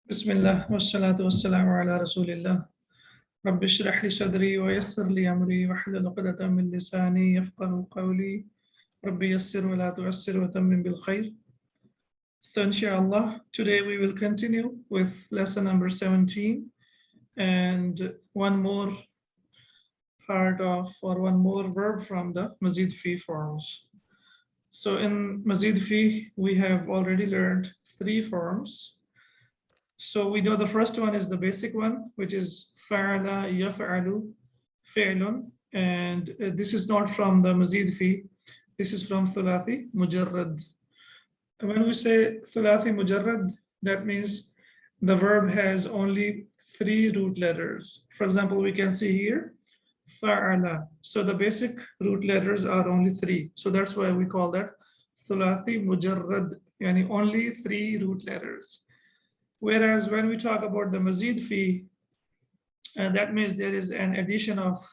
Bismillah, wassalatu wassalamu ala rasulillah. Rabbi shrah li sadri wa yassir li amri wahlul 'uqdatam min lisani yafqahu qawli. Rabbi yassir wa la tu'assir wa tammim bil khair. So inshallah, today we will continue with lesson number 17 and one more part of or one more verb from the Mazid Fi forms. So in Mazid Fi, we have already learned 3 forms. So we know the first one is the basic one, which is fa'ala, yaf'alu, fi'lun. And this is not from the mazid fi. This is from thulathi mujarrad. When we say thulathi mujarrad, that means the verb has only 3 root letters. For example, we can see here, fa'ala. So the basic root letters are only 3. So that's why we call that thulathi mujarrad, yani only 3 root letters. Whereas when we talk about the mazid fi, that means there is an addition of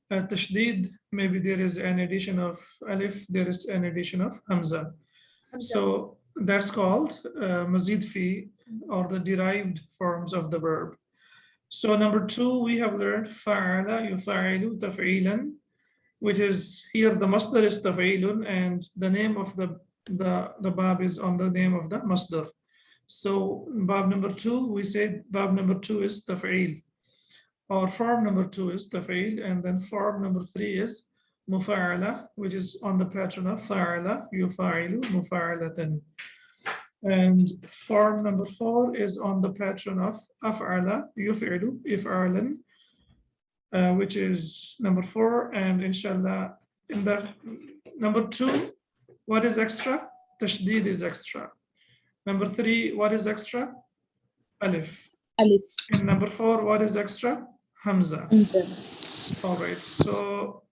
tashdid, maybe there is an addition of alif, there is an addition of hamza. So that's called mazid fi, or the derived forms of the verb. So number 2, we have learned fa'ala yufa'ilu taf'ilan, which is here the masdar is taf'ilun, and the name of the bab is on the name of the masdar. So bab number 2, we said bab number 2 is taf'il, or form number 2 is taf'il, and then form number 3 is mufa'ala, which is on the pattern of fa'ala yufa'ilu mufa'alatan. And form number 4 is on the pattern of af'ala yuf'ilu if'alan, which is number 4. And inshallah, in the number 2, what is extra? Tashdid is extra. Number 3, what is extra? Alif. Alif. And number 4, what is extra? Hamza. Hamza. All right. So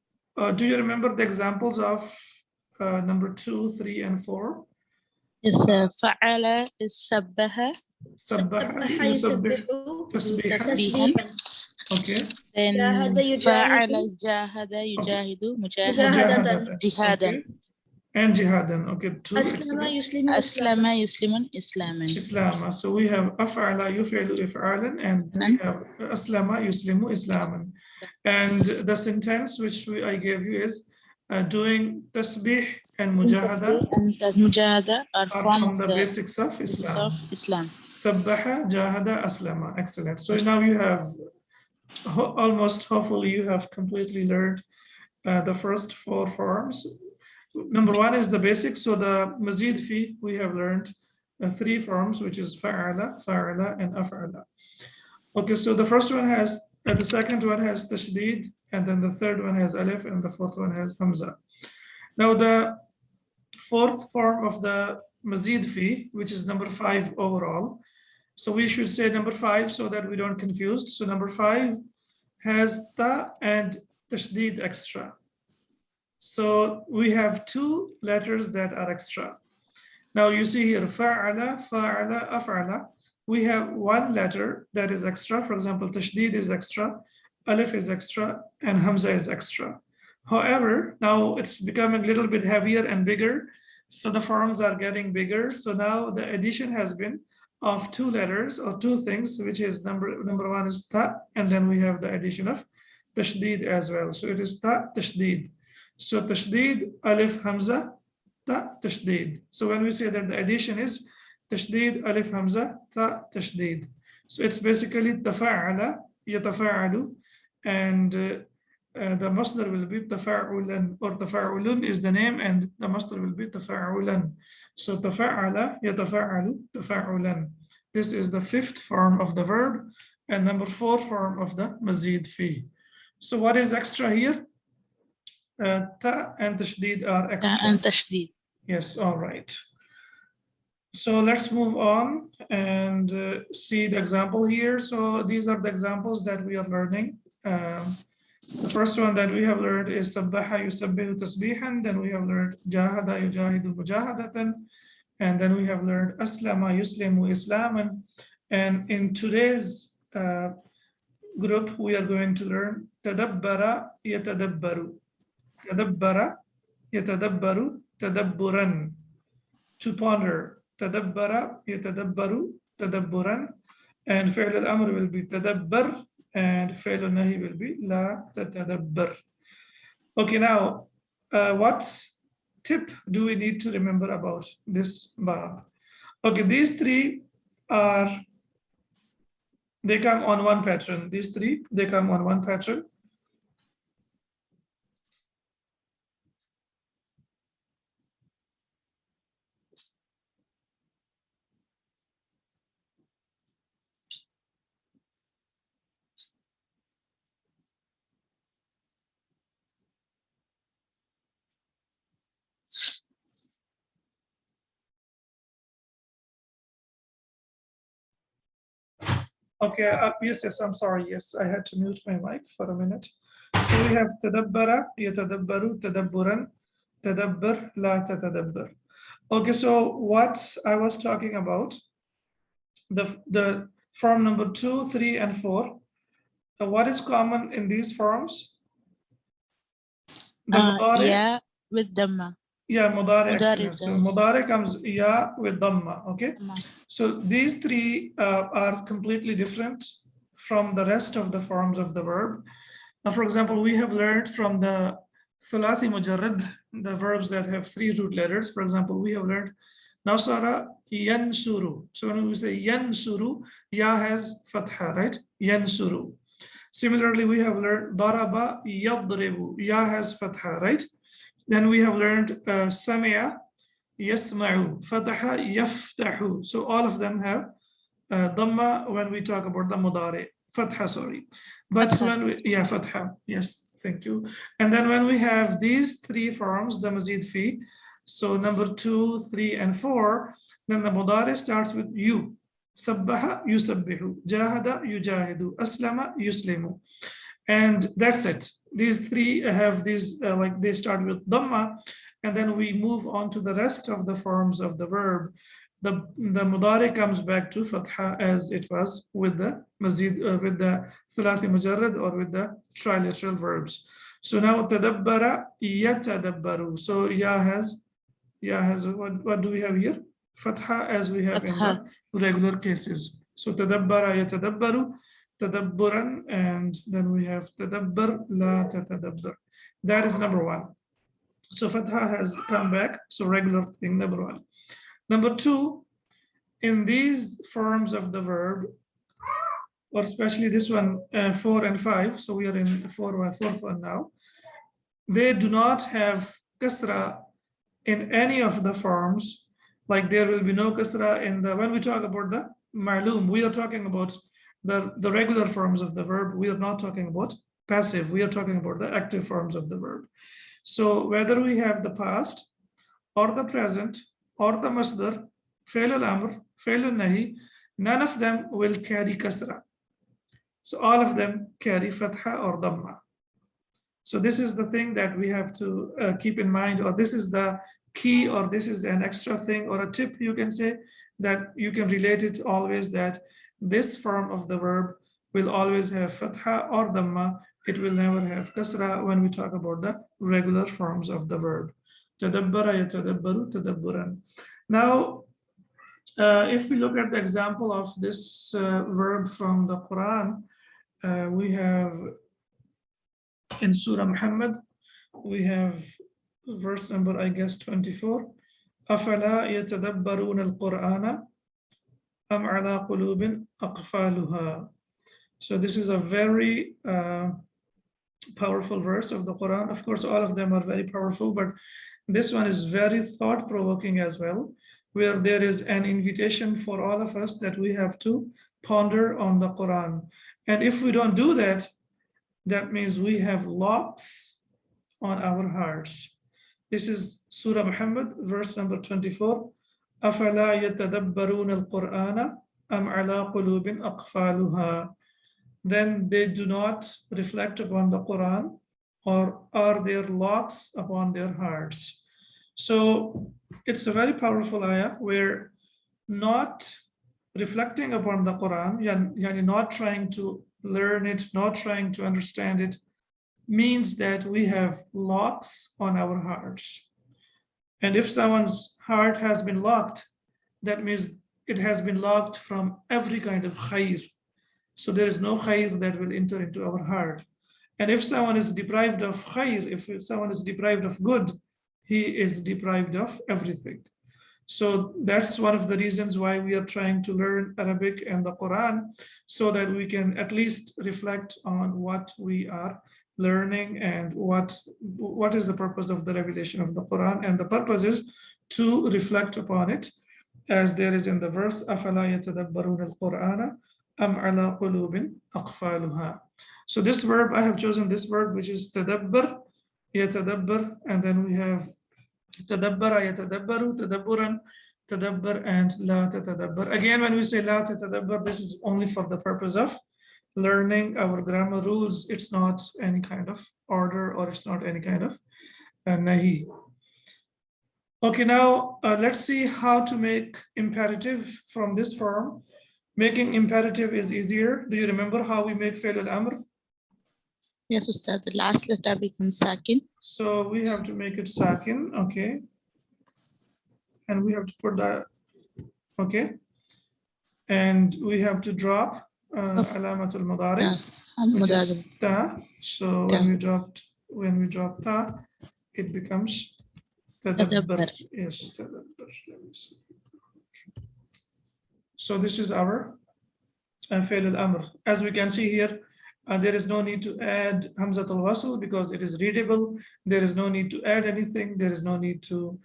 do you remember the examples of number 2, 3, and 4? Yes, fa'ala is sabbaha. Sabbaha yusabbihu tasbihan. Okay. Then fa'ala jahada yujahidu mujahadan jihadan. Okay. And jihadan. Okay. 2 Aslama yuslimun islaman. Islama. So we have af'ala yuf'ilu if'alan, and we have aslama yuslimu islaman. And the sentence which I gave you is doing tasbih and mujahada are from the basics of Islam. Sabbaha, jahada, aslama. Excellent. So now you have hopefully you have completely learned the first 4 forms. Number 1 is the basics. So the mazid fi, we have learned 3 forms, which is fa'ala, fa'ala, and af'ala. Okay, so the first one has, the second one has tashdid, and then the third one has alif, and the fourth one has hamza. Now the 4th form of the mazid fi, which is number 5 overall. So we should say number 5 so that we don't confuse. So number 5 has ta and tashdid extra. So we have 2 letters that are extra. Now you see here, fa'ala, fa'ala, af'ala. We have 1 letter that is extra. For example, tashdid is extra, alif is extra, and hamza is extra. However, now it's becoming a little bit heavier and bigger. So the forms are getting bigger. So now the addition has been of 2 letters or 2 things, which is number 1 is ta, and then we have the addition of tashdid as well. So it is ta, tashdid. So tashdid, alif, hamza, ta, tashdid. So when we say that the addition is tashdid, alif, hamza, ta, tashdid. So it's basically tafa'ala, yatafa'alu, and the masdar will be tafa'ulan, or tafa'ulun is the name, and the masdar will be tafa'ulan. So tafa'ala, yatafa'alu, tafa'ulan. This is the 5th form of the verb, and number 4 form of the mazid fi. So what is extra here? Ta and tashdid are extra. Ta and tashdid. Yes, all right. So let's move on and see the example here. So these are the examples that we are learning. The first one that we have learned is sabbaha yusabbihu tasbihan. Then we have learned jahada yujahidu mujahadatan. And then we have learned aslama yuslimu islaman. And in today's group, we are going to learn tadabbara yatadabbaru. Tadabbara yatadabbaru tadabburan. To ponder. Tadabbara yatadabbaru tadabburan. and فعل الأمر will be تدبر, and فعل النهي will be لا تتدبر. Okay, now what tip do we need to remember about this bab? Okay, these three are, they come on one pattern. These three, they come on one pattern. Okay, yes, I'm sorry. Yes, I had to mute my mic for a minute. So we have تدبر, يتدبر, تدبرا, تدبر, لا تتدبر. Okay, so what I was talking about, the form number 2, 3, and 4. What is common in these forms? The mudari. Yeah, with Dhamma. Yeah, mudari, Mudari, excellent. So mudari comes ya with dhamma. Okay. So these three are completely different from the rest of the forms of the verb. Now, for example, we have learned from the thulathi mujarrad, the verbs that have 3 root letters. For example, we have learned nasara, yansuru. So when we say yansuru, ya has fatha, right? Yansuru. Similarly, we have learned daraba, yadribu. Ya has fatha, right? Then we have learned sami'a, yasma'u, fataha, yaftahu. So all of them have dhamma when we talk about the mudari, fatha, sorry. But Fatha. when we, yeah, fatha, yes, thank you. And then when we have these three forms, the mazid fi, so number 2, 3, and 4, then the mudari starts with you. Sabbaha, yusabbihu, jahada, yujahidu, aslama, yuslimu. And that's it. These three have these, like they start with dhamma, and then we move on to the rest of the forms of the verb. The mudari comes back to fatha as it was with the mazid, with the thulathi mujarrad, or with the triliteral verbs. So now tadabbara, yatadabbaru. So ya has what do we have here? Fatha, as we have fatha in the regular cases. So tadabbara, yatadabbaru, tadabburan, and then we have tadabbar, la tatadabbar. That is number 1. So fatha has come back, so regular thing, number 1. Number 2, in these forms of the verb, or especially this one, 4 and 5, so we are in 4th one now, they do not have kasra in any of the forms. Like there will be no kasra in the, when we talk about the ma'lum, we are talking about the regular forms of the verb. We are not talking about passive. We are talking about the active forms of the verb. So whether we have the past or the present or the masdar, fail al-amr, fail al-nahi, none of them will carry kasra. So all of them carry fatha or dhamma. So this is the thing that we have to keep in mind, or this is the key, or this is an extra thing, or a tip you can say, that you can relate it always, that this form of the verb will always have fatha or dhamma. It will never have kasra when we talk about the regular forms of the verb. Tadabbara, yatadabbaru, tadabburan. Now, if we look at the example of this verb from the Quran, we have in Surah Muhammad, we have verse number, I guess, 24. أَفَلَا يَتَدَبَّرُونَ الْقُرْآنَ أَمْ عَلَى قُلُوبٍ أَقْفَالُهَا. So this is a very powerful verse of the Quran. Of course, all of them are very powerful, but this one is very thought-provoking as well, where there is an invitation for all of us that we have to ponder on the Quran. And if we don't do that, that means we have locks on our hearts. This is Surah Muhammad, verse number 24. أَفَلَا يَتَدَبَّرُونَ الْقُرْآنَ أَمْ عَلَى قُلُوبٍ أَقْفَالُهَا. Then they do not reflect upon the Quran, or are there locks upon their hearts? So it's a very powerful ayah where not reflecting upon the Quran, yani not trying to learn it, not trying to understand it, means that we have locks on our hearts. And if someone's heart has been locked, that means it has been locked from every kind of khair. So there is no khair that will enter into our heart. And if someone is deprived of khair, if someone is deprived of good, he is deprived of everything. So that's one of the reasons why we are trying to learn Arabic and the Quran, so that we can at least reflect on what we are learning and what is the purpose of the revelation of the Quran. And the purpose is to reflect upon it, as there is in the verse, أَفَلَا يَتَدَبَّرُونَ الْقُرْآنَ أَمْ عَلَى قُلُوبٍ أَقْفَالُهَا. So this verb, I have chosen this verb, which is tadabbur, yatadabbur, and then we have tadabbara, yatadabbaru, tadabburan, tadabbur, and la tatadabbur. Again, when we say la tatadabbur, this is only for the purpose of learning our grammar rules. It's not any kind of order, or it's not any kind of nahi. Okay, now let's see how to make imperative from this form. Making imperative is easier. Do you remember how we make fi'l al-amr? Yes, Ustad, the last letter becomes sakin. So we have to make it sakin, okay. And we have to put that, okay. And we have to drop alamat al-mudari, which is ta. So when we drop ta, it becomes tadabbar. Yes, tadabbar. Let me see. Okay. So this is our fi'l al-amr. As we can see here, there is no need to add Hamzat al-Wasl because it is readable. There is no need to add anything. There is no need to.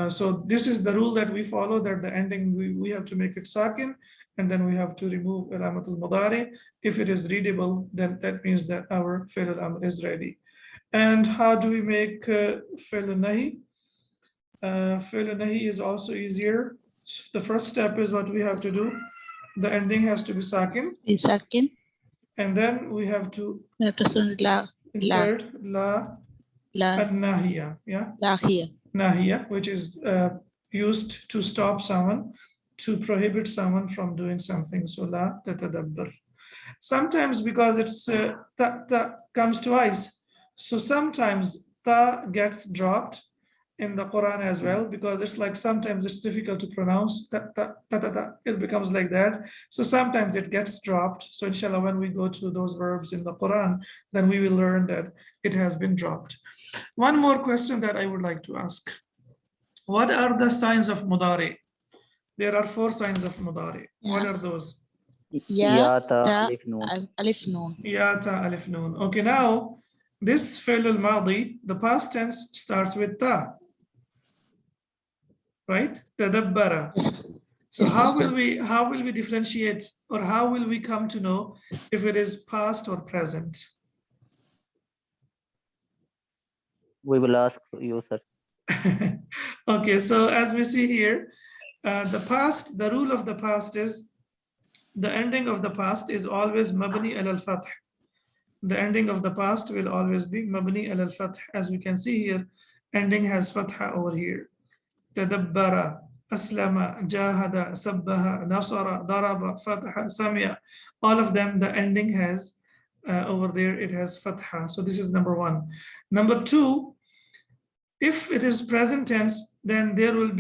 So this is the rule that we follow, that the ending, we have to make it sakin, and then we have to remove alamat al-mudari. If it is readable, then that means that our fi'l al-amr is ready. And how do we make fi'l al-nahi? Fi'l al-nahi is also easier. The first step is what we have to do. The ending has to be sakin. Sakin. And then we have to insert la al-nahiya, yeah? Nahiya, which is used to stop someone, to prohibit someone from doing something. So la tatadabbar. Sometimes because it's ta comes twice, so sometimes ta gets dropped in the Quran as well, because it's like sometimes it's difficult to pronounce, it becomes like that. So sometimes it gets dropped. So inshallah, when we go to those verbs in the Quran, then we will learn that it has been dropped. One more question that I would like to ask. What are the signs of mudari? There are 4 signs of mudari. What are those? Ya, ta, alif, noon. Ya, ta, alif, noon. Okay, now this fi'l al-madi, the past tense starts with ta. Right? Tadabbara. So how will we differentiate, or how will we come to know if it is past or present? We will ask you, sir. Okay, so as we see here, the rule of the past is, the ending of the past is always mabni al-fath. The ending of the past will always be mabni al-fath. As we can see here, ending has fatha over here. Tadabbara, aslama, jahada, sabbaha, nasara, daraba, fatha, samia. All of them, the ending has over there, it has fatha. So this is number 1. Number 2, if it is present tense, then there will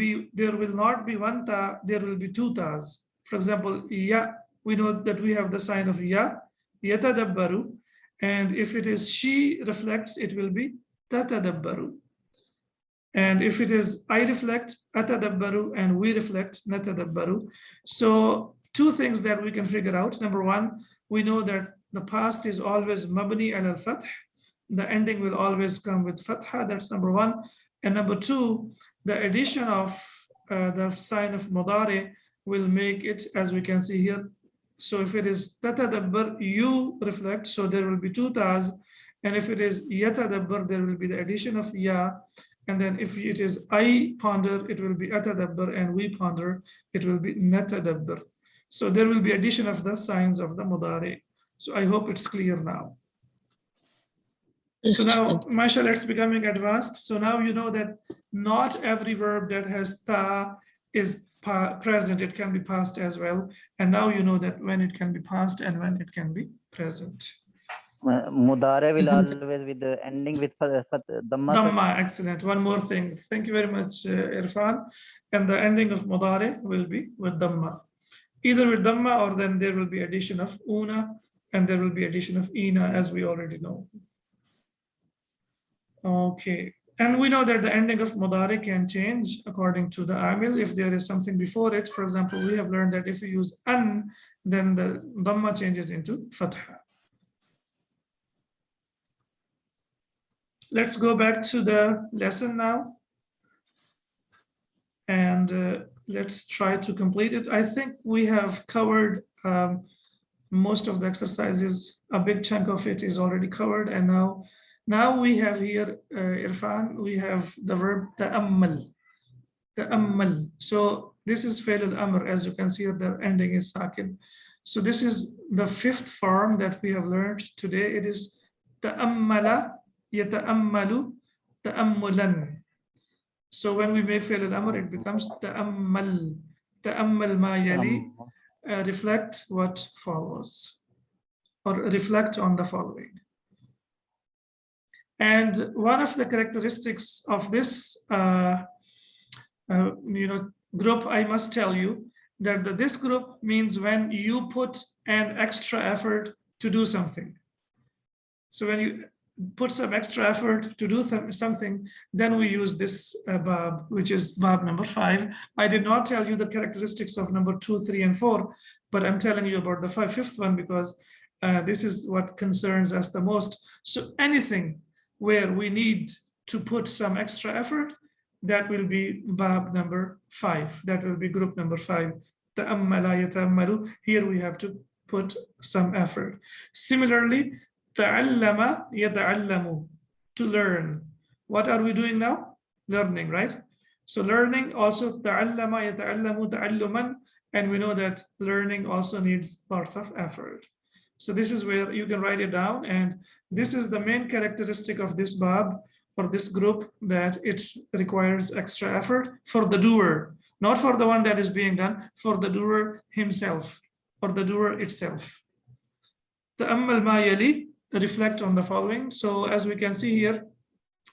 not be 1 ta, there will be 2 tas. For example, ya, we know that we have the sign of ya, yatadabbaru, and if it is she reflects, it will be tatadabbaru. And if it is I reflect, atadabbaru, and we reflect, natadabbaru. So 2 things that we can figure out. Number 1, we know that the past is always mabni al-fath. The ending will always come with fatha. That's number 1. And number 2, the addition of the sign of mudari will make it, as we can see here. So if it is tatadabbar, you reflect, so there will be 2 tas. And if it is yatadabbar, there will be the addition of ya. And then if it is I ponder, it will be atadabbar, and we ponder, it will be natadabbar. So there will be addition of the signs of the mudari. So I hope it's clear now. So now, mashallah, it's becoming advanced. So now you know that not every verb that has ta is present, it can be past as well. And now you know that when it can be past and when it can be present. Mudare will always with the ending with Dhamma. sir. Dhamma, excellent. One more thing. Thank you very much, Irfan. And the ending of Mudare will be with Dhamma. Either with Dhamma or then there will be addition of Una and there will be addition of Ina, as we already know. Okay. And we know that the ending of Mudare can change according to the Amil. If there is something before it, for example, we have learned that if we use An, then the Dhamma changes into Fatha. Let's go back to the lesson now. And let's try to complete it. I think we have covered most of the exercises. A big chunk of it is already covered. And now we have here, Irfan, we have the verb ta'ammal. Ta'ammal. So this is fi'l al-amr. As you can see, the ending is sakin. So this is the fifth form that we have learned today. It is ta'ammala, yata'ammalu, ta'ammulan. So when we make fi'l al-amr, it becomes ta'ammal. Ta'ammal ma yali, reflect what follows, or reflect on the following. And one of the characteristics of this group, I must tell you that this group means when you put an extra effort to do something. So when you put some extra effort to do something, then we use this bab, which is bab number 5. I did not tell you the characteristics of number 2, 3, and 4, but I'm telling you about the fifth one because this is what concerns us the most. So anything where we need to put some extra effort, that will be bab number 5. That will be group number 5. Ta'ammala yata'ammalu. Here we have to put some effort. Similarly, ta'allama yata'allamu, to learn. What are we doing now? Learning, right? So learning also ta'allama yata'allamu ta'alluman, and we know that learning also needs lots of effort. So this is where you can write it down, and this is the main characteristic of this bab or this group, that it requires extra effort for the doer, not for the one that is being done, for the doer himself or the doer itself. Ta'ammal ma yali, reflect on the following. So as we can see here,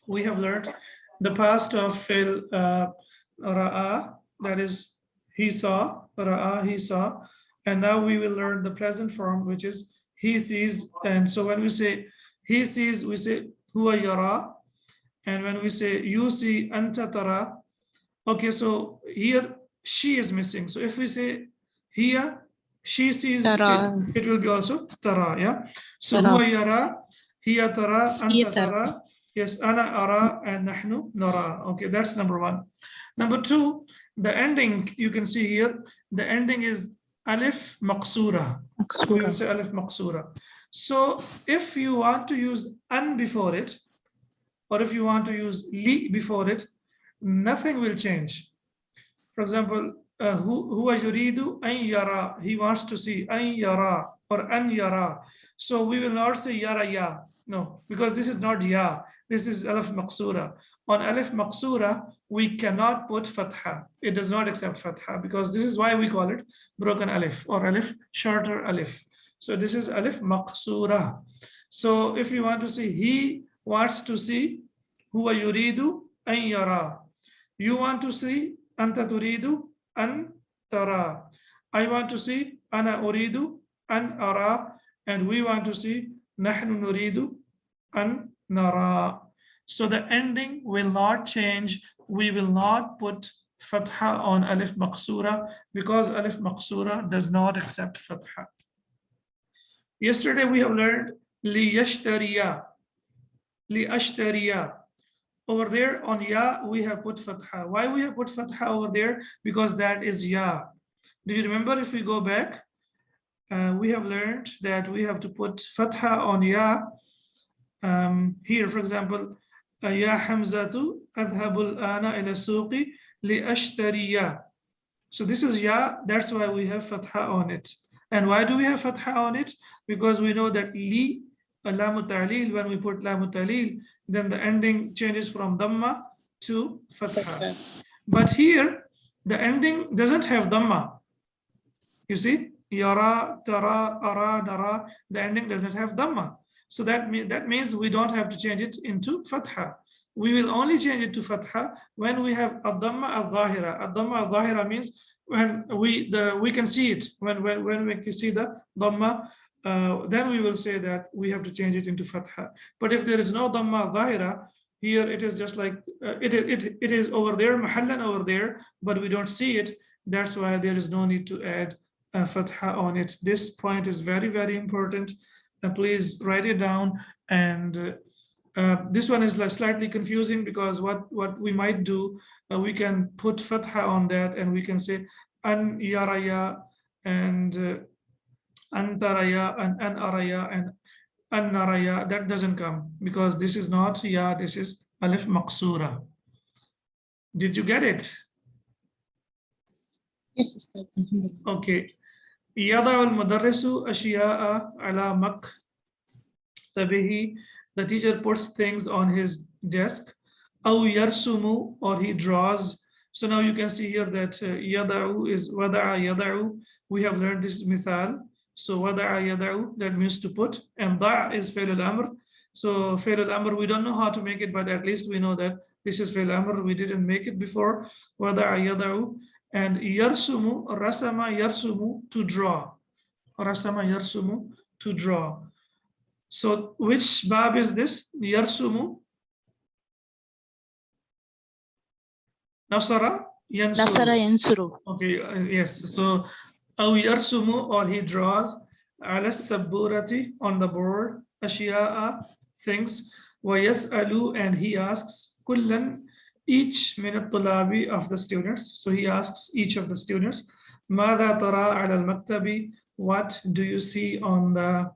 we have learned the past of fi'l ra'a, that is he saw, ra'a, he saw. And now we will learn the present form, which is he sees. And so when we say he sees, we say huwa yara. And when we say you see, anta tara. Okay, so here she is missing. So if we say here she sees, it will be also tara. Yeah. So huwa yara, hiya tara, anta tara. Yes, ana ara, and nahnu nara. Okay, that's number 1. Number 2, the ending, you can see here, the ending is alif maqsura. We will say alif maqsura. So if you want to use an before it, or if you want to use li before it, nothing will change. For example, huwa yuridu an yara, he wants to see, an yara or an yara. So we will not say yara ya, no, because this is not ya, this is alif maqsura. On alif maqsura, we cannot put fatha. It does not accept fatha, because this is why we call it broken alif, or alif, shorter alif. So this is alif maqsura. So if you want to see, he wants to see, huwa yuridu an yara. You want to see, anta turidu an tara. I want to see, ana uridu an ara. And we want to see, nahnu nuridu an nara. So the ending will not change. We will not put fatha on alif maqsura, because alif maqsura does not accept fatha. Yesterday we have learned li yashtariya, li ashtariya. Over there on ya, we have put fatha. Why we have put fatha over there? Because that is ya. Do you remember, if we go back, we have learned that we have to put fatha on ya. Here, for example, ya hamzatu adhabu al-ana ila suqi li ashtariya. So this is ya, that's why we have fatha on it. And why do we have fatha on it? Because we know that li, lamu ta'lil, when we put lamu ta'lil, then the ending changes from dhamma to fatha. But here, the ending doesn't have dhamma. You see, yara, tara, ara, nara, the ending doesn't have dhamma. So that means we don't have to change it into fatha. We will only change it to fatha when we have ad-dhamma al-zahira. Ad-dhamma al-zahira means when we can see it. When we can see the dhamma, then we will say that we have to change it into fatha. But if there is no dhamma al-zahira, here it is just like it is over there, mahallan over there, but we don't see it. That's why there is no need to add fatha on it. This point is very, very important. Please write it down. And this one is like slightly confusing because what we might do, we can put fatha on that and we can say an yaraya and antaraya and an araya and an naraya. That doesn't come because this is not ya, this is alif maqsura. Did you get it? Yes, Ustad. Alhamdulillah. Okay. يضع المدرس أشياء على مكتبه. The teacher puts things on his desk. أو يرسم, or he draws. So now you can see here that يضع is وضع يضع. We have learned this mithal. So وضع يضع, that means to put, and ضع is فعل الأمر. So فعل الأمر, we don't know how to make it, but at least we know that this is فعل الأمر. We didn't make it before. وضع يضع. And yarsumu, rasama yarsumu, to draw. Rasama yarsumu, to draw. So which bab is this? Yarsumu? Nasara yansuru. Nasara yansuru. Okay, yes. So aw yarsumu, or he draws, ala saburati, on the board, ashiya'a, things, wa yas'alu, and he asks, kullan, each min al-tulabi, of the students. So he asks each of the students, ماذا ترى على المكتب? What do you see on the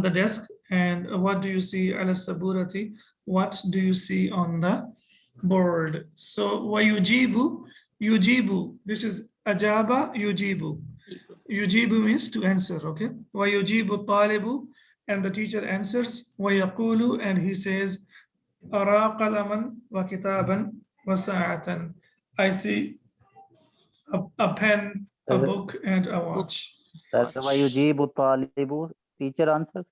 desk? And what do you see على السبورة? What do you see on the board? So ويجيب, يجيب, this is ajaba yujibu. Yujibu means to answer, okay? ويجيب الطالب, and the teacher answers. ويقول, and he says, أرى قلما وكتابا وساعة. I see a pen, a book, and a watch. That's why yujibu talibu, teacher answers.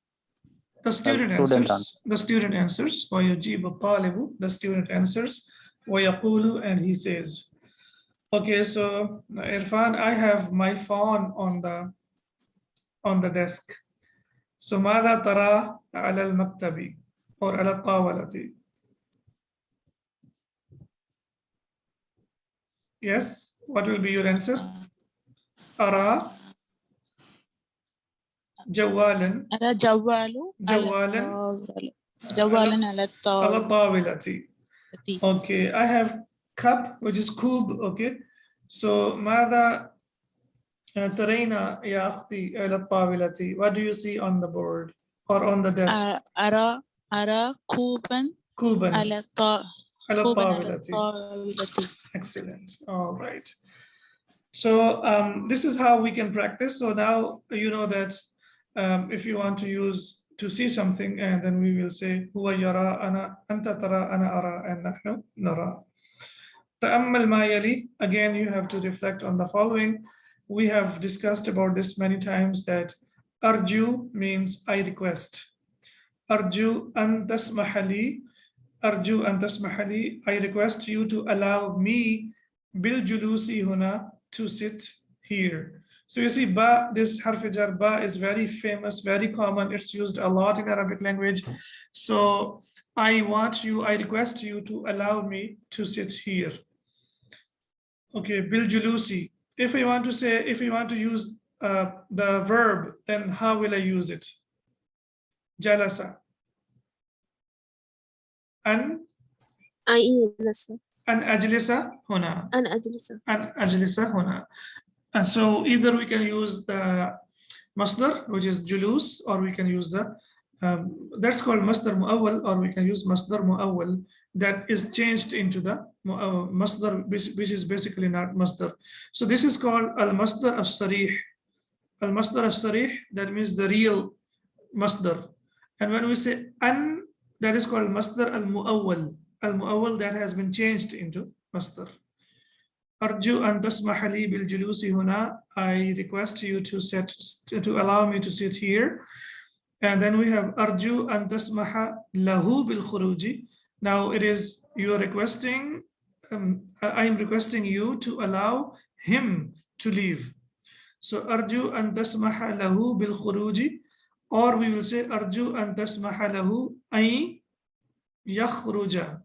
The student answers. The student answers. ويجيب الطالب, the student answers. ويقول, and he says. Okay, so Irfan, I have my phone on the desk. So ماذا ترى على المكتب or على الطاولة? Yes, what will be your answer? أرى جوالا. أرى جواله. جوالا على الطاولة. Okay, I have cup, which is kub. Okay, so ماذا ترين يا أختي على الطاولة? What do you see on the board or on the desk? أرى كوبا على الطاولة. Excellent. All right. So this is how we can practice. So now you know that if you want to see something, and then we will say هو يرى أنا أنت ترى أنا أرى and نحن نرى. تأمل ما يلي. Again, you have to reflect on the following. We have discussed about this many times that arju means I request. Arju an tasmaha li. Arju an tasmaha li. I request you to allow me bil julusi huna, to sit here. So you see, ba, this harf jar ba is very famous, very common. It's used a lot in Arabic language. So I request you to allow me to sit here. Okay, bil julusi. If you want to use the verb, then how will I use it? Jalasa. An ajlisa huna. An ajlisa huna. And so either we can use the masdar, which is julus, or we can use the that's called masdar muawwal, or we can use masdar muawwal that is changed into the masdar, which is basically not masdar. So this is called al masdar as-sarih. Al masdar as-sarih, that means the real masdar. And when we say an, that is called masdar al muawwal. Al muawwal, that has been changed into masdar. Arju an tasmaha li bil julusi huna. I request you to allow me to sit here. And then we have arju an tasmaha lahu bil khuruji. Now it is you're requesting, I am requesting you to allow him to leave. So arju an tasmaha lahu bil khuruji, or we will say arju an tasmaha lahu ay yakhruja,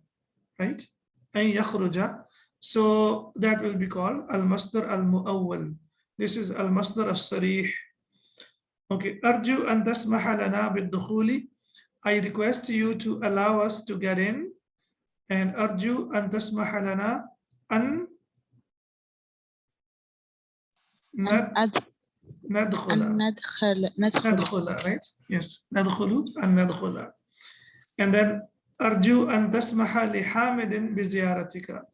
right? Ay yakhruja. So that will be called al-masdar al-mu'awwal. This is al-masdar al-sarih. Okay, arju an tasmaha lana bid-dukhuli. I request you to allow us to get in. And arju an tasmaha lana an nadkhula, right? Yes, nadkhulu an nadkhula. And then arju an tasmaha li hamidin bi ziyaratika.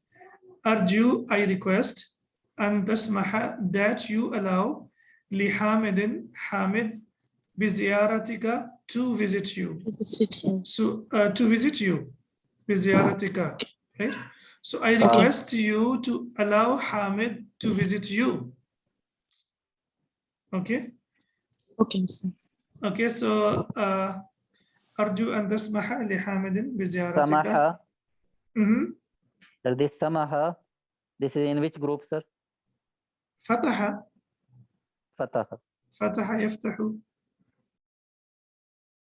Arju, I request, an tasmaha, that you allow, li hamidin, Hamid, bi ziyaratika, to visit you. So to visit you, bi ziyaratika, right? So I request you to allow Hamid to visit you. Okay. Okay, sir. Okay, so arju an tasmaha li Hamidin bi ziyaratika. Samaha. Mm-hmm. This samaha, this is in which group, sir? Fataha. Fataha. Fataha yaftahu.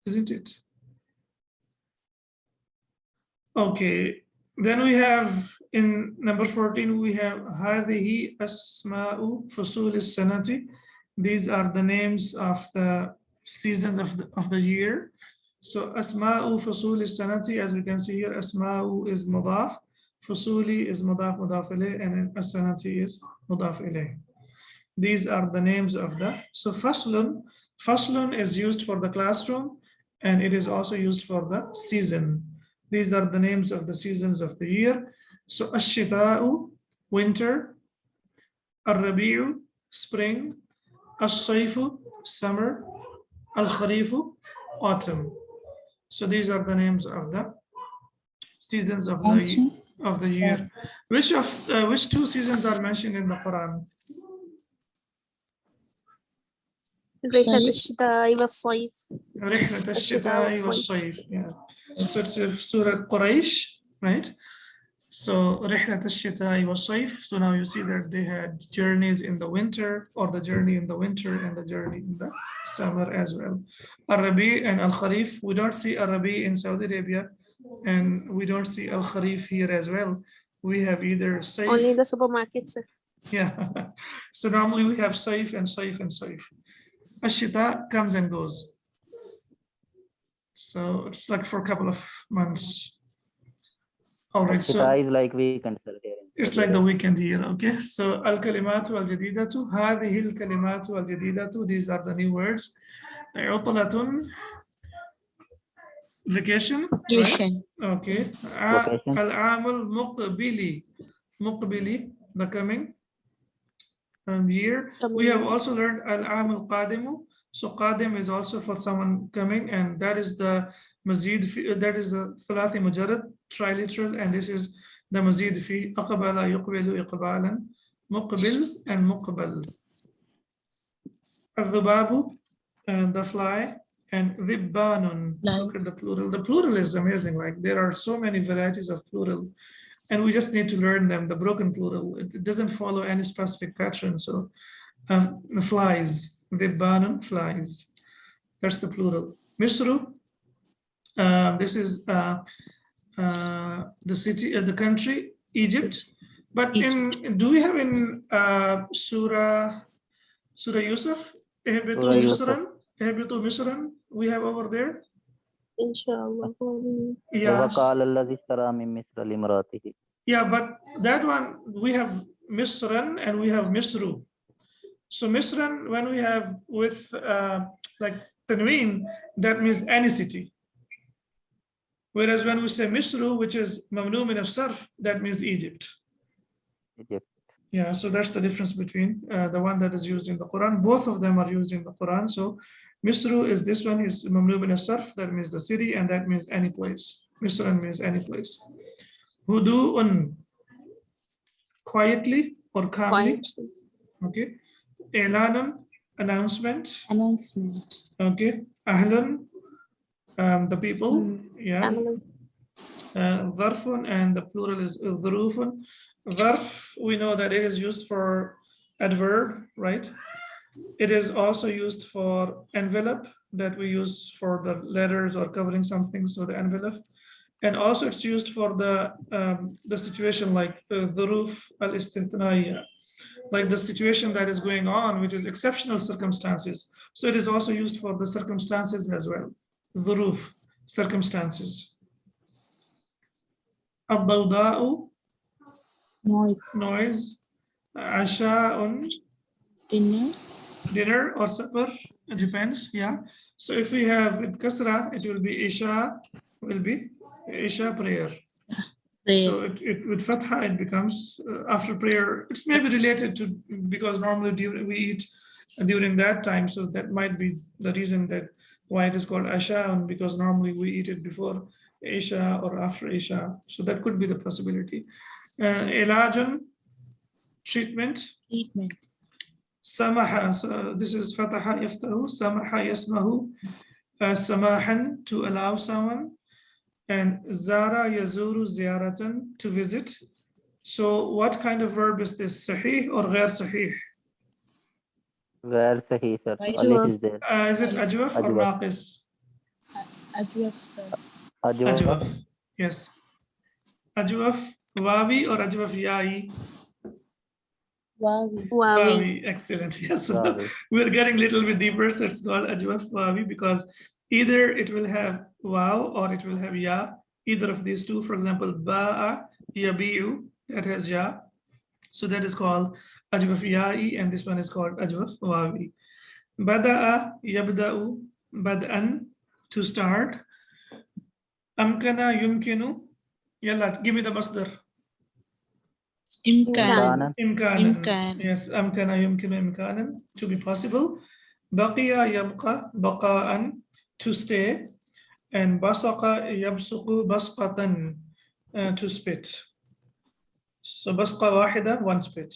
Isn't it? Okay. Then we have in number 14, we have هذه أسماء فصول السنة. These are the names of the seasons of the year. So أسماء فصول السنة, as we can see here, أسماء is مضاف, فصولي is مضاف مضاف إليه, and السنة is مضاف إليه. These are the names of the. So faslun is used for the classroom, and it is also used for the season. These are the names of the seasons of the year. So ash-shita'u, winter, ar-rabi'u, spring, ash-sayfu, summer, al-kharifu, autumn. So these are the names of the seasons of the year. Which two seasons are mentioned in the Quran? رحلة الشتاء والصيف. رحلة الشتاء والصيف. Yeah. So it's Surah Quraysh, right? So رحلة الشتاء والصيف. So now you see that they had journeys in the winter, or the journey in the winter and the journey in the summer as well. Al-Rabi and Al-Kharif. We don't see Al-Rabi in Saudi Arabia, and we don't see Al-Kharif here as well. We have either Saif. Only in the supermarkets. Yeah. So normally we have Saif and Saif and Saif. Ashita comes and goes. So it's like for a couple of months. All right. So Ashita is like weekend, sir. it's like the weekend here. Okay. So al-kalimatu al-jadidatu, hadhihi al-kalimatu al-jadidatu. These are the new words. Utlatun, vacation. Right? Okay. Al-amal muqbili, muqbili, the coming year. We have also learned al-am al-qadimu. So qadim is also for someone coming, and that is the mazid, that is the thalathi mujarrad, triliteral, and this is the mazid fi aqbala yuqbilu iqbalan, muqbil and muqbal. Al-dhubabu, and the fly, and dhibbanun. Look at the plural. The plural is amazing. Like there are so many varieties of plural, and we just need to learn them, the broken plural. It doesn't follow any specific pattern. So flies, dhibbanun, flies. That's the plural. Misru, this is the city, the country, Egypt. But do we have in Surah Yusuf, Ihbitu Misran, we have over there? Inshallah. Yes. Yeah, but that one we have Misran and we have Misru. So Misran, when we have with like Tanween, that means any city. Whereas when we say Misru, which is Mamnu min as-sarf, that means Egypt. Yeah, so that's the difference between the one that is used in the Quran. Both of them are used in the Quran. So Misru is this one is Mamnu min as-sarf, that means the city, and that means any place. Misran means any place. Hudu'un, quietly or calmly. Okay. I'lanun, announcement. Announcement. Okay. Ahlun, the people. Yeah. family. Dharfun, and the plural is dhurufun. Dharf, we know that it is used for adverb, right? It is also used for envelope that we use for the letters or covering something, so the envelope. And also it's used for the situation like dhuruf al-istithnaiya, like the situation that is going on, which is exceptional circumstances. So it is also used for the circumstances as well. Dhuruf, circumstances. Ad-dawda'u, Noise. noise. Asha'un, Dinner. dinner or supper, it depends, yeah. So if we have with kasra, it will be isha, prayer. Prayer. So with fatha, it becomes after prayer. It's maybe related to, because normally we eat during that time, so that might be the reason that why it is called asha, because normally we eat it before isha or after isha. So that could be the possibility. Ilajun, treatment. Treatment. Samaha, so this is fataha yaftahu, samaha yasmahu, samahan, to allow someone, and zara yazuru ziyaratan, to visit. So what kind of verb is this, sahih or ghair sahih? Where sahi, sir? Right. Alif is there. Is it ajwaf or Ajwaf. naqis? Ajwaf, sir. Ajwaf. Ajwaf, yes. Ajwaf wawi or ajwaf ya'i? Wawi. Wawi. Wawi, excellent. Yes, so Wawi. we're getting a little bit deeper. So it's called ajwaf wawi because either it will have waw or it will have ya. Either of these two, for example, ba'a yabi'u, that has ya. So that is called ajwaf ya'i, and this one is called ajwaf wawi. Bada'a yabda'u, bad'an, to start. Amkana yumkinu. Yalla, give me the masdar. Imkan. Imkanan. Imkan. Yes, amkana yumkinu imkanan, to be possible. Baqiya yabqa, baqa'an, to stay. And basaqa yabsuqu basqatan, to spit. So basqa wahida, one spit.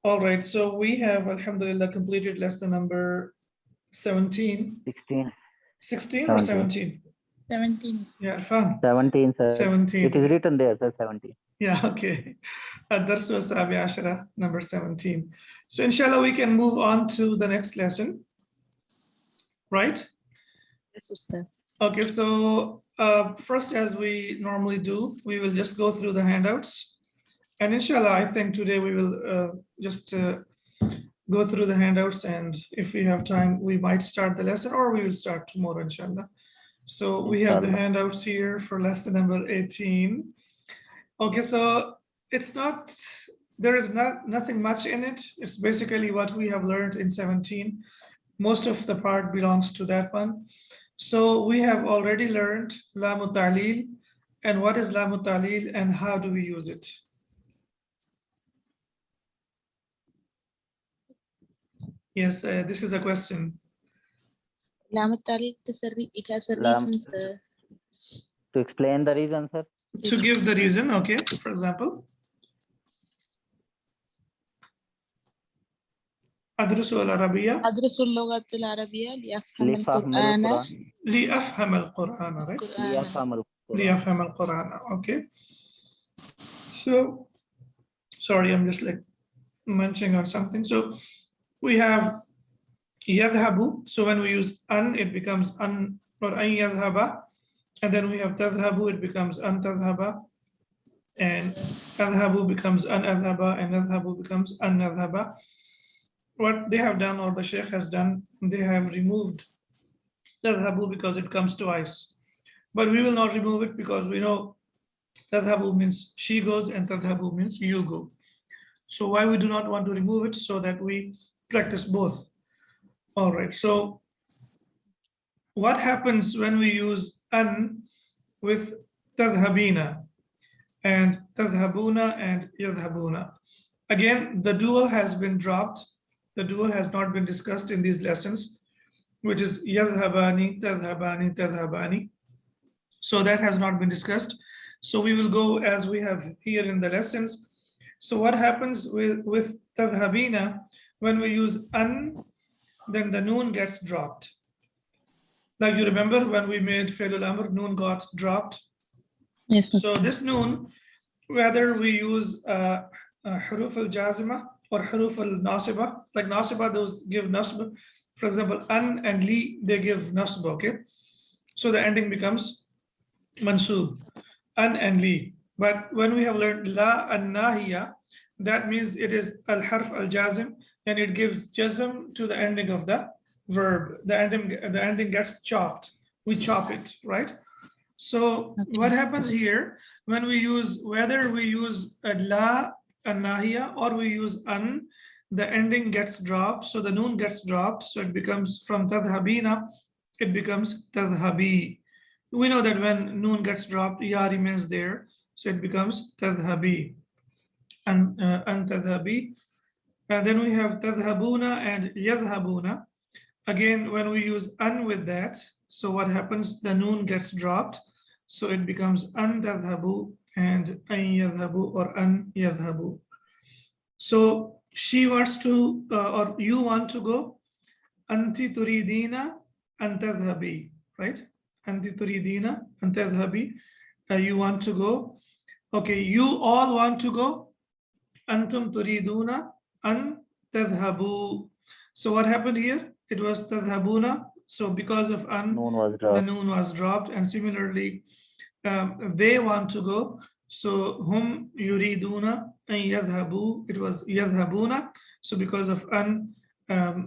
All right, so we have, alhamdulillah, completed lesson number 17. 16. 16 or 17? 17. Yeah, fun. 17, sir. 17. It is written there, sir, 17. Yeah, okay. Ad-Dars wa Sabi Ashara, number 17. So inshallah, we can move on to the next lesson, right? Yes, Ustad. Okay, so first, as we normally do, we will just go through the handouts. And inshallah, I think today we will just go through the handouts, and if we have time, we might start the lesson, or we will start tomorrow, inshallah. So we have the Inshallah. handouts here for lesson number 18. Okay, so it's not, there is nothing much in it. It's basically what we have learned in 17. Most of the part belongs to that one. So we have already learned Lamu Ta'lil, and what is Lamu Ta'lil and how do we use it? Yes, this is a question. Lamatal, it has a Lam- reason, sir. To explain the reason, sir. To give the reason, okay, for example. أدرس العربية أدرس اللغة العربية لأفهم لفهم القرآن. القرآن. لأفهم القرآن, right? ليفهم القرآن. لأفهم القرآن, okay. So, sorry, I'm just like munching on something. So we have yadhabu. So when we use an, it becomes an or an yadhaba. And then we have tadhabu, it becomes an tadhaba. And adhabu becomes an adhaba, and adhabu becomes an adhaba. What they have done, or the Sheikh has done, they have removed tadhabu because it comes twice. But we will not remove it because we know tadhabu means she goes and tadhabu means you go. So why we do not want to remove it? So that we practice both. All right, so what happens when we use an with tadhabina and tadhabuna and yadhabuna? Again, the dual has been dropped. The dual has not been discussed in these lessons, which is yadhabani, tadhabani, tadhabani. So that has not been discussed. So we will go as we have here in the lessons. So what happens with tadhabina when we use an then the noon gets dropped. Like you remember when we made Fi'l al-Amr, noon got dropped. Yes, So Ustad. this noon, whether we use huruf al-jazima or huruf al-nasiba, like nasiba, those give nasb. For example, an and li, they give nasb, okay? So the ending becomes mansub, an and li. But when we have learned la and nahiya, that means it is al-harf al-jazim, and it gives jazm to the ending of the verb. The ending gets chopped. We chop it, right? So what happens here when we use, whether we use a la and nahiya or we use an, the ending gets dropped. So the noon gets dropped. So it becomes from tadhabina, it becomes tadhabi. We know that when noon gets dropped, ya remains there. So it becomes tadhabi and tadhabi. And then we have tadhabuna and yadhabuna. Again, when we use an with that, so what happens? The noon gets dropped. So it becomes an tadhabu and an yadhabu or an yadhabu. So she wants to, or you want to go. Anti turidina an tadhabi, right? Anti turidina an tadhabi. You want to go. Okay, you all want to go. Antum turiduna an tadhabu. So what happened here? It was tadhabuna. So because of an, the noon was dropped. And similarly, they want to go. So hum yuriduna an yadhabu. It was yadhabuna. So because of an,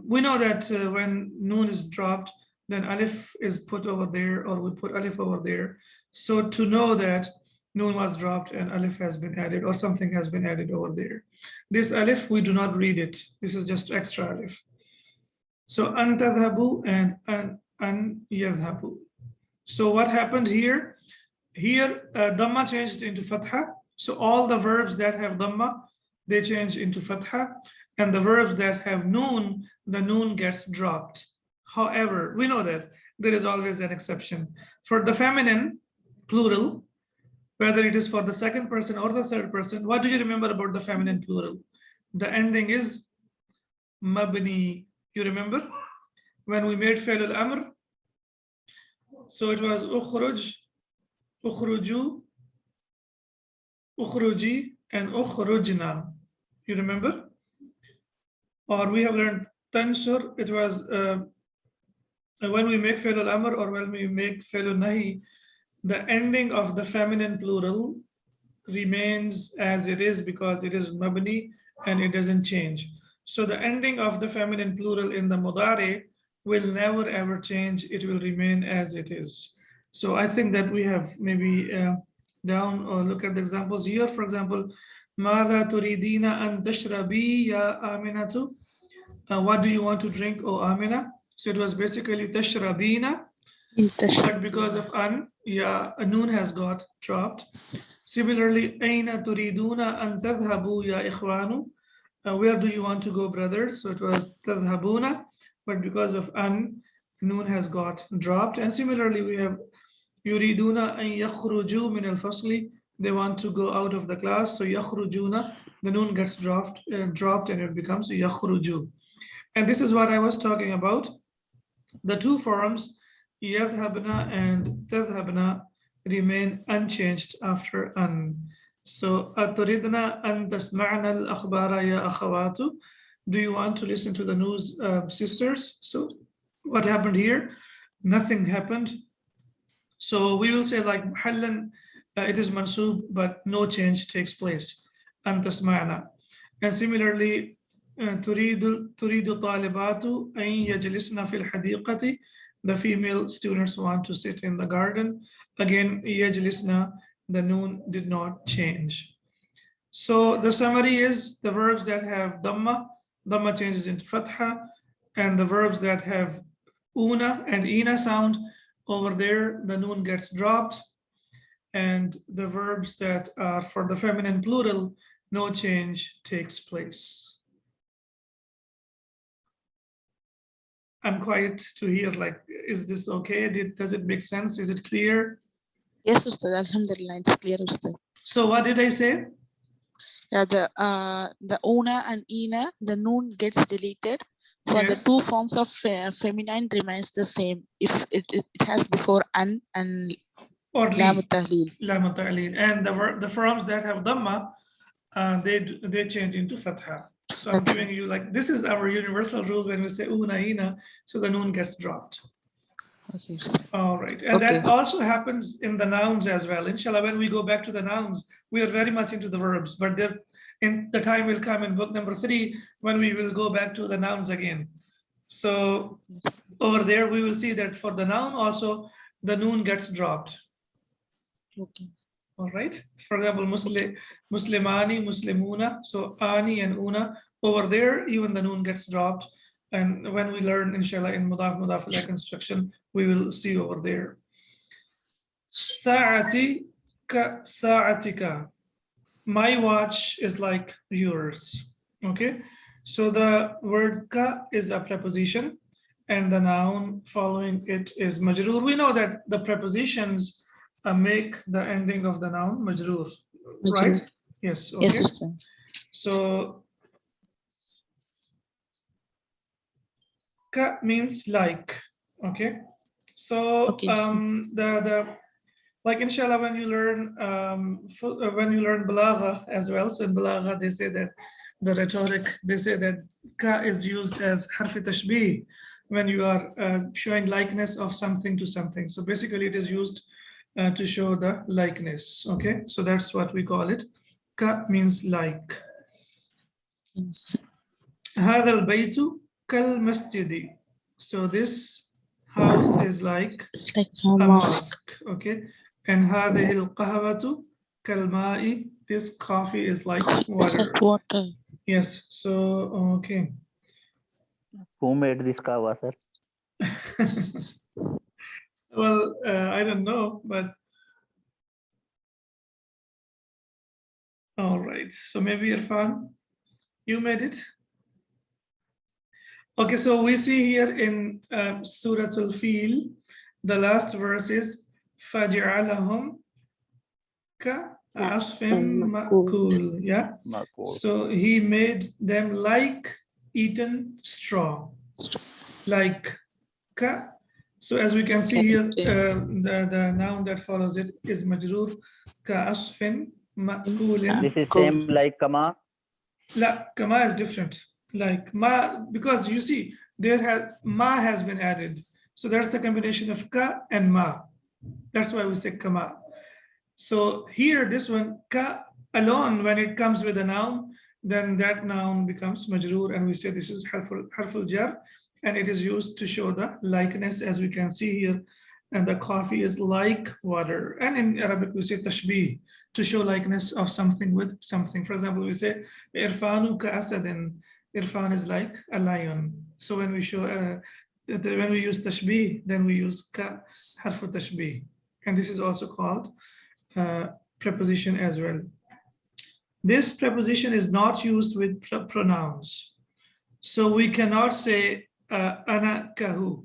we know that when noon is dropped, then alif is put over there, or we put alif over there. So to know that noon was dropped and alif has been added, or something has been added over there. This alif, we do not read it. This is just extra alif. So an tadhabu and an yadhabu. So what happened here? Here, dhamma changed into fatha. So all the verbs that have dhamma, they change into fatha. And the verbs that have noon, the noon gets dropped. However, we know that there is always an exception. For the feminine plural, whether it is for the second person or the third person, what do you remember about the feminine plural? The ending is mabni. You remember when we made Fi'l al-Amr? So it was ukhruj, ukhruju, ukhruji, and ukhrujna. You remember? Or we have learned tansur. It was when we make Fi'l al-Amr or when we make Fi'l al-Nahi, the ending of the feminine plural remains as it is because it is mabni and it doesn't change. So the ending of the feminine plural in the mudari will never ever change. It will remain as it is. So I think that we have maybe down or look at the examples here. For example, ماذا تريدين أن تشربي يا آمنة? What do you want to drink, O Amina? So it was basically tashrabina, but because of an, yeah, a noon has got dropped. Similarly, aina turiduna an tadhhabu ya ikhwanu. Where do you want to go, brothers? So it was tadhhabuna, but because of an, noon has got dropped. And similarly, we have yuriduna an yakhruju min al-fasli. They want to go out of the class. So yakhrujuna, the noon gets dropped, and it becomes yakhruju. And this is what I was talking about. The two forms, yadhabna and tadhabna, remain unchanged after an. So, aturidna an tasma'na al-akhbara ya akhawatu. Do you want to listen to the news, sisters? So, what happened here? Nothing happened. So we will say like muhallan, it is mansub, but no change takes place. An tasma'na. And similarly, تريد طالبات أن يجلسن في الحديقة. The female students want to sit in the garden. Again, يجلسن, the noon did not change. So the summary is the verbs that have dhamma changes into fatha, and the verbs that have una and ina sound, over there the noon gets dropped, and the verbs that are for the feminine plural, no change takes place. I'm quiet to hear, like, is this okay? Does it make sense? Is it clear? Yes, Ustad. Alhamdulillah, it's clear, Ustad. So what did I say? Yeah, the una and ina, the noon gets deleted For the Yes. two forms of feminine remains the same if it has before an and Or lam li. tahlil. Lam ta'lil. And the forms that have dhamma, they change into fatha. So I'm giving you like, this is our universal rule when we say una ina, so the noon gets dropped. Okay, Ustad. All right. And Okay. that also happens in the nouns as well. Inshallah, when we go back to the nouns, we are very much into the verbs, but there, in the time will come in book number 3 when we will go back to the nouns again. So over there, we will see that for the noun also, the noon gets dropped. Okay. All right. For example, Muslimani, Muslimuna. So ani and una. Over there, even the noon gets dropped. And when we learn, inshallah, in mudaf ilayh construction, we will see over there. Sa'ati ka sa'atika. My watch is like yours. Okay. So the word ka is a preposition, and the noun following it is majroor. We know that the prepositions make the ending of the noun majroor, right? Yes. Okay. Yes, Ustad. So ka means like. Okay. So Okay, the like inshallah when you learn balagha as well. So in balagha they say that the rhetoric, they say that ka is used as harf tashbih when you are showing likeness of something to something. So basically it is used to show the likeness. Okay, so that's what we call it. Ka means like. هذا البيت كالمسجد. So this house is like It's like a a mosque. mosque. Okay, and هذه القهوة كالماء. This coffee is like It's water. like water. Yes. So okay. Who made this kawa, sir? Well, I don't know, but all right. So maybe Irfan, you made it. Okay, so we see here in Surah Al-Fil, the last verse is فَجَعَلَهُمْ كَعَصْفٍ مَأْكُولٍ. Yeah. So he made them like eaten straw, like ka. So as we can see here, the noun that follows it is majroor كَعَصْفٍ مَأْكُولٍ. This is same like kama. La, kama is different. Like ma, because you see, ma has been added. So that's the combination of ka and ma. That's why we say kama. So here, this one, ka alone, when it comes with a noun, then that noun becomes majroor, and we say this is harful jar, and it is used to show the likeness, as we can see here. And the coffee is like water. And in Arabic, we say tashbih, to show likeness of something with something. For example, we say irfanu ka asadin. Irfan is like a lion. So when we show, when we use tashbih, then we use ka, harfu tashbih. And this is also called preposition as well. This preposition is not used with pronouns. So we cannot say ana kahu.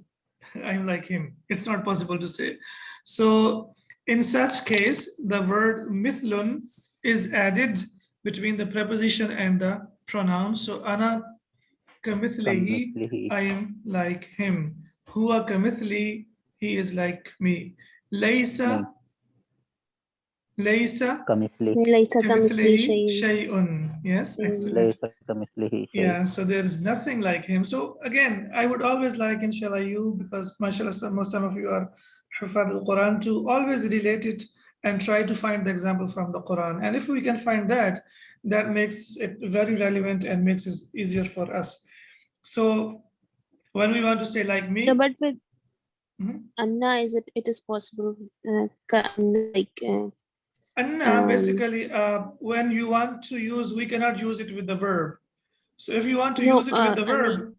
I'm like him. It's not possible to say. So in such case, the word mithlun is added between the preposition and the pronoun. So ana kamithlihi, I am like him. Huwa kamithli, he is like me. Laysa kamithlihi shay'un. Yes, excellent. Yeah, so there is nothing like him. So again, I would always like, inshallah, you, because mashallah, some of you are hufad al-Quran, to always relate it and try to find the example from the Quran. And if we can find that, that makes it very relevant and makes it easier for us. So when we want to say like me. So, but with Anna, it is possible, like. Anna, basically, when you want to use, we cannot use it with the verb. So if you want to use it with the verb,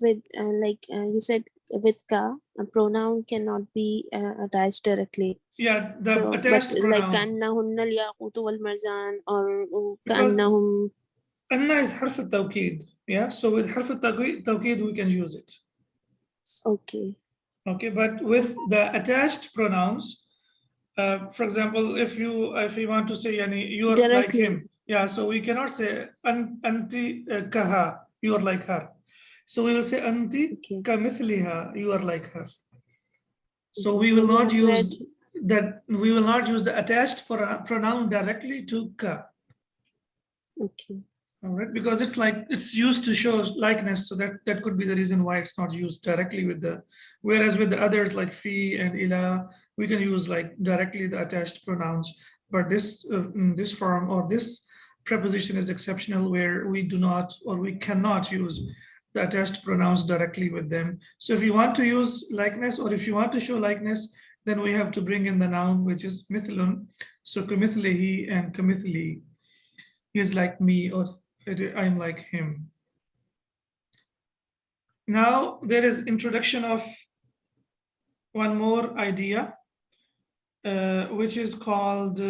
with like you said, with ka, a pronoun cannot be attached directly. Yeah, the attached pronoun. Like kannahunna al-yaqut wal-marjan, or kannahum. Anna is harf al-tawqid. Yeah, so with harf al-tawqid we can use it. Okay. Okay, but with the attached pronouns, for example, if you want to say you are like him, yeah, so we cannot say anti kaha. you are like her. So we will say anti Okay. kamithliha, you are like her. So Okay. we will not Moving use that, we will not use the attached pronoun directly to ka. Okay. All right, because it's like it's used to show likeness, so that could be the reason why it's not used directly with the, whereas with the others like fi and ila, we can use like directly the attached pronouns. But this this form or this preposition is exceptional, where we do not or we cannot use the attached pronouns directly with them. So if you want to use likeness or if you want to show likeness, then we have to bring in the noun, which is mithlun. So kamithlihi and kamithli, he is like me, or I'm like him. Now there is introduction of one more idea, which is called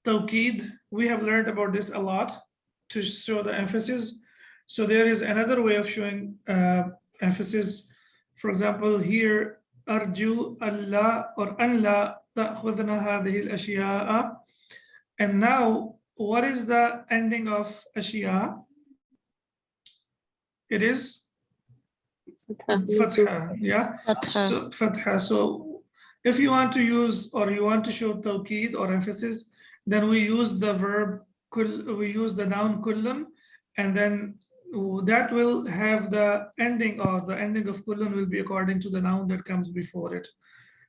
tawqid. We have learned about this a lot to show the emphasis. So there is another way of showing emphasis. For example, here, arju Allah or an la ta'khudna hadhihi al-ashya'a. And now, what is the ending of ashiya? It is fatha, yeah. Fatha. So fatha. So if you want to use or you want to show tawqid or emphasis, then we use the verb kul, we use the noun kullun, and then that will have the ending, or the ending of kullun will be according to the noun that comes before it.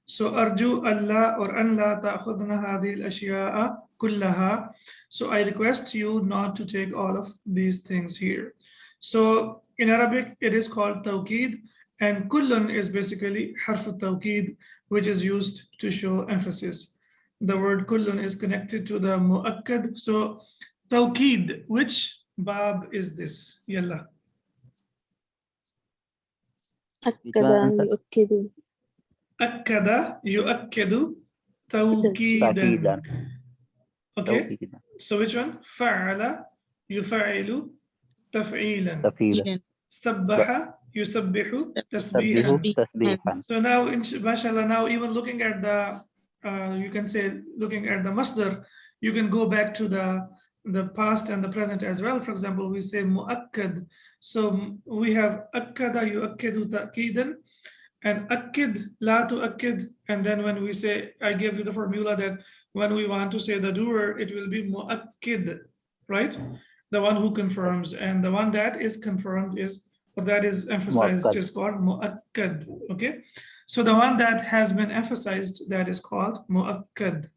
So arju Allah or an la ta'khudna hadhihi al-ashya'a kullaha. So I request you not to take all of these things here. So in Arabic, it is called tawqid, and kullun is basically harf tawqid, which is used to show emphasis. The word kullun is connected to the mu'akkad. So tawqid, which bab is this? Yalla. أكد يؤكد. أكد يؤكد توكيدا. Okay, so which one? فعل يفعل تفعيلا. سبح يسبح تسبيحا. So now, mashallah, now even looking at the, you can say, looking at the masdar, you can go back to the past and the present as well. For example, we say mu'akkad. So we have akkada yu'akkidu ta'kidan, and akkid, la tu'akkid. And then when we say, I gave you the formula that when we want to say the doer, it will be mu'akkid, right? The one who confirms, and the one that is confirmed is, or that is emphasized, is called mu'akkad. Okay, so the one that has been emphasized, that is called mu'akkad,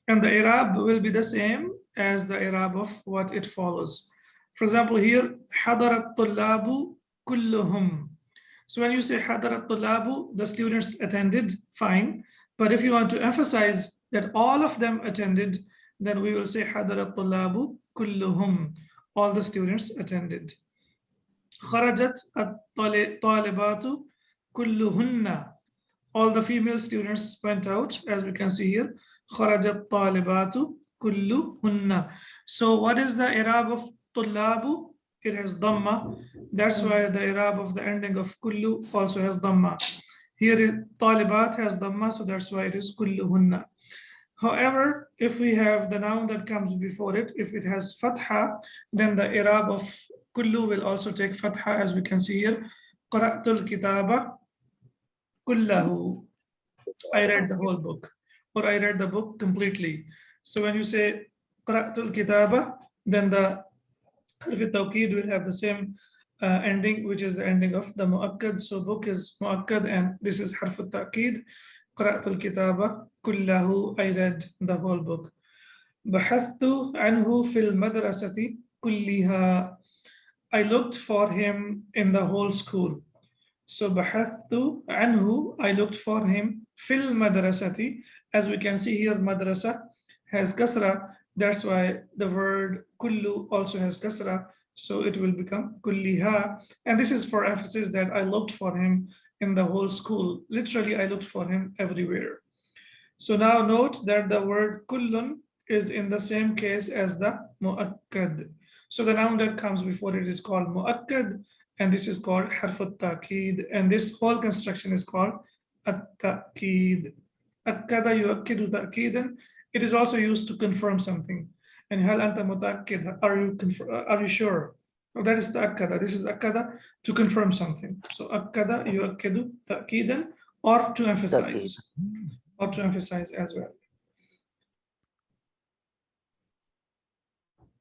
and the i'rab will be the same as the i'rab of what it follows. For example, here hadarat tullabu kulluhum. So when you say hadarat tullabu, the students attended, fine. But if you want to emphasize that all of them attended, then we will say hadarat tullabu kulluhum, all the students attended. Kharajat at-talibatu kulluhunna, all the female students went out, as we can see here. Kharajat talibatu kulluhunna. So what is the i'rab of tullabu? It has dhamma. That's why the i'rab of the ending of kullu also has dhamma. Here talibat has dhamma, so that's why it is kulluhunna. However, if we have the noun that comes before it, if it has fatha, then the i'rab of kullu will also take fatha, as we can see here. Qara'tul kitaba kullahu. I read the whole book, or I read the book completely. So when you say qara'tul kitaba, then the harf tawqid will have the same ending, which is the ending of the mu'akkad. So book is mu'akkad, and this is harf tawqid. qara'tul kitaba kullahu, I read the whole book. Bahathtu anhu fil madrasati kulliha, I looked for him in the whole school. So bahathtu anhu, I looked for him fil madrasati. As we can see here, madrasa has kasra. That's why the word kullu also has kasra. So it will become kulliha. And this is for emphasis that I looked for him in the whole school. Literally, I looked for him everywhere. So now note that the word kullun is in the same case as the mu'akkad. So the noun that comes before it is called mu'akkad, and this is called harfut ta'kid, and this whole construction is called at-ta'kid. Akkada yu'akkidu ta'kidan. It is also used to confirm something. And hal anta mutaakkid, are you sure? Oh, that is the akkada. This is akkada, to confirm something. So akkada, yuakkidu, ta'kidan, or to emphasize, as well.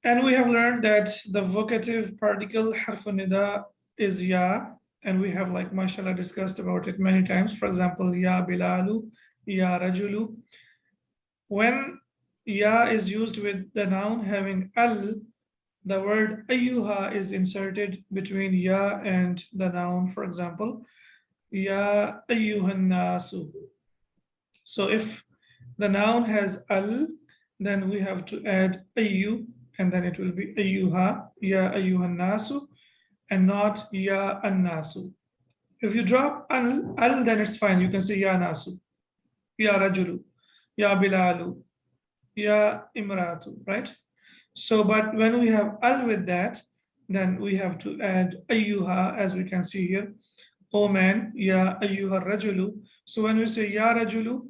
And we have learned that the vocative particle harfun nida is ya, and we have, like, mashallah, discussed about it many times. For example, ya bilalu, ya rajulu. When ya is used with the noun having al, the word ayyuha is inserted between ya and the noun. For example, ya ayyuhan nasu. So if the noun has al, then we have to add ayyu, and then it will be ayyuha, ya ayyuhan nasu, and not ya an nasu. If you drop al, then it's fine. You can say ya nasu, ya rajulu, ya bilalu, ya imratu, right? So, but when we have al with that, then we have to add ayyuha, as we can see here. O man, ya ayyuha rajulu. So when we say ya rajulu,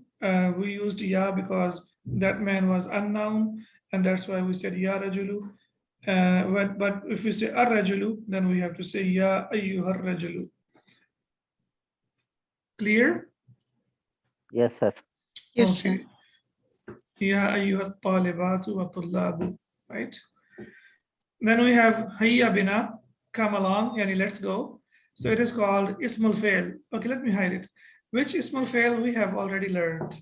we used ya because that man was unknown, and that's why we said ya rajulu. But if we say ar rajulu, then we have to say ya ayyuha rajulu. Clear? Yes, sir. Yes, sir. Ya ayyuha talibatu wa tullabu, right? Then we have hayya bina, come along, yani let's go. So it is called ismul fail. Okay, let me hide it. Which ismul fail we have already learned?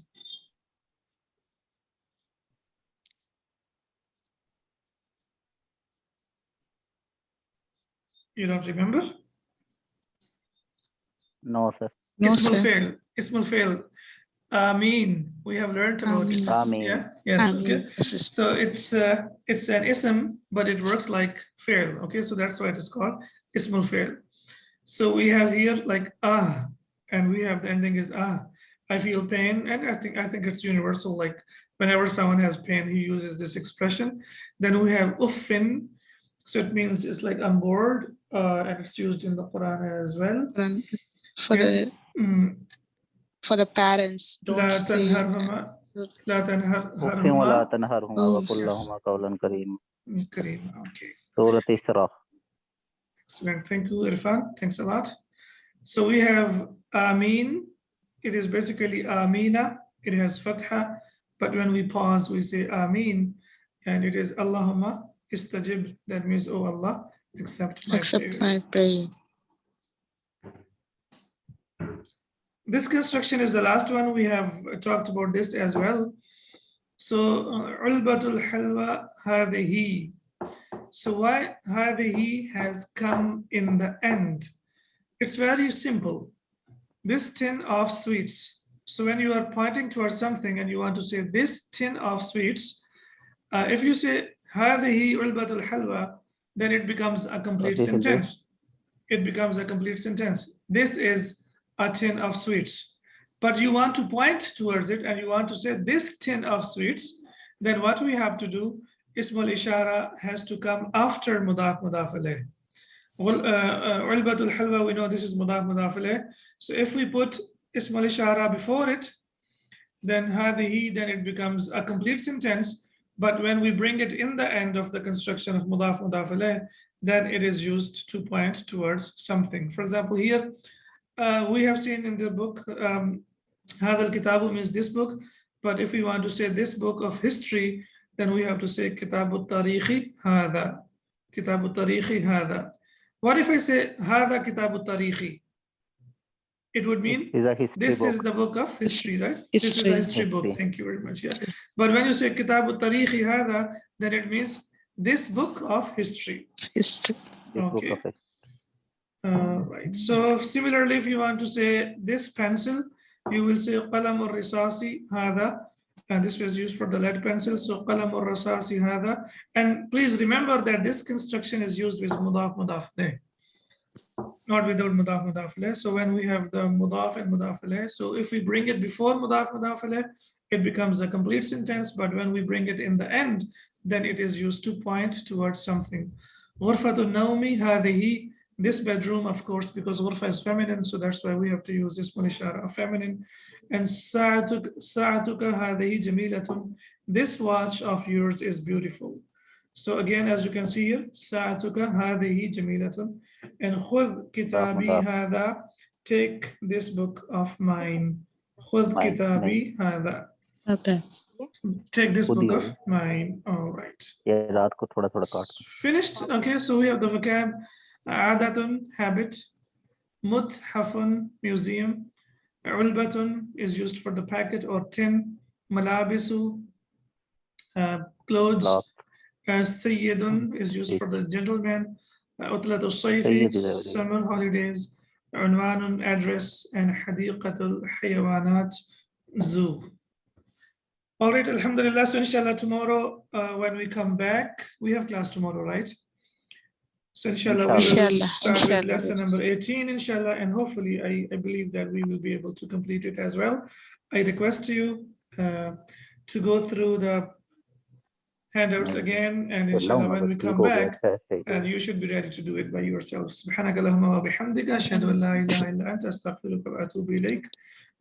You don't remember? No, sir. No, Ismul sir. fail. Ismul fail. Ameen. We have learned about it. Ameen. Yeah. Yes. Okay. Ameen. Yes, yes. So it's an ism, but it works like fail. Okay. So that's why it is called ismul fail. So we have here like and we have the ending is I feel pain, and I think it's universal. Like whenever someone has pain, he uses this expression. Then we have uffin. So it means it's like I'm bored, and it's used in the Quran as well. For Yes. for the parents, don't لا say تنهرهما لا أف ولا تنهرهما تنهرهما وقل لهما قولا كريما. كريم. Okay. سورة إسراء. Excellent. Thank you, Irfan. Thanks a lot. So we have Amin. It is basically Amina. It has Fatha, but when we pause, we say Amin, and it is Allahumma istajib. That means, oh Allah, accept my prayer. my prayer. This construction is the last one. We have talked about this as well. So Ulbatul Halwa Hadihi. So why Hadihi has come in the end? It's very simple. This tin of sweets. So when you are pointing towards something and you want to say this tin of sweets, if you say Hadihi Ulbatul Halwa, then it becomes a complete sentence. It becomes a complete sentence. This is a tin of sweets. But you want to point towards it and you want to say this tin of sweets, then what we have to do, Ismul Ishara has to come after Mudaf Mudaf alayh. Ulbatul Halwa, we know this is Mudaf Mudaf alayh. So if we put Ismul Ishara before it, then Hadihi, then it becomes a complete sentence. But when we bring it in the end of the construction of Mudaf Mudaf alayh, then it is used to point towards something. For example, here, we have seen in the book, Hadha al-Kitabu means this book, but if we want to say this book of history, then we have to say Kitabu Tariqi Hadha. Kitabu Tariqi Hadha. What if I say Hadha Kitabu Tariqi? It would mean this is the book of history, right? This is a history book. Thank you very much. Yeah. But when you say Kitabu Tariqi Hadha, then it means this book of history. History. Okay. Right. So similarly, if you want to say this pencil, you will say qalam ar-risasi hadha, and this was used for the lead pencil. So qalam ar-risasi hadha, and please remember that this construction is used with mudaf mudaf alayh, not without mudaf mudaf alayh. So when we have the mudaf and mudaf alayh, so if we bring it before mudaf mudaf alayh, it becomes a complete sentence. But when we bring it in the end, then it is used to point towards something. Ghurfatun nawmi hadihi. This bedroom, of course, because ghurfa is feminine, so that's why we have to use ismul ishara, feminine. And sa'atuka hadihi jamilatun. This watch of yours is beautiful. So again, as you can see here, ساعتك هذه جميلة. And خذ كتابي هذا. Take this book of mine. خذ كتابي هذا. Okay. Take this खुद ही book हो of mine. All right. ये रात को थोड़ा थोड़ा काट दो। Finished. Okay, so we have the vocab. عادة, habit. متحف, museum. علبة is used for the packet or tin. ملابس, clothes. Cloth. سيد is used for the gentleman. عطلة الصيف, سيد إذا وجد. summer holidays. عنوان, address. And حديقة الحيوانات, zoo. All right, alhamdulillah. So inshallah tomorrow when we come back, we have class tomorrow, right? So inshallah we will Inshallah. start with Inshallah. lesson number 18, inshallah, and hopefully I believe that we will be able to complete it as well. I request you to go through the handouts again, and inshallah when we come back, and you should be ready to do it by yourselves. سبحانك اللهم وبحمدك أشهد أن لا إله إلا أنت أستغفرك وأتوب إليك.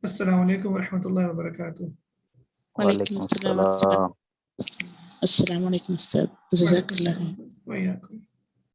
السلام عليكم ورحمة الله وبركاته. Walaikum assalam. Assalamu alaikum, Ustad. Jazakallah. وإياكم.